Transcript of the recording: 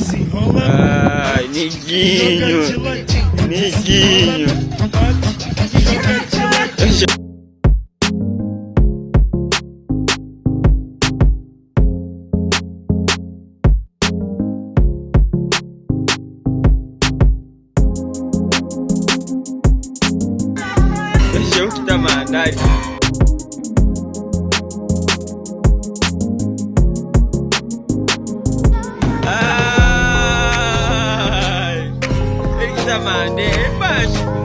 Ai, neguinho. Neguinho. Deixa eu que tá mandando. Ai, ele tá mandando, baixo.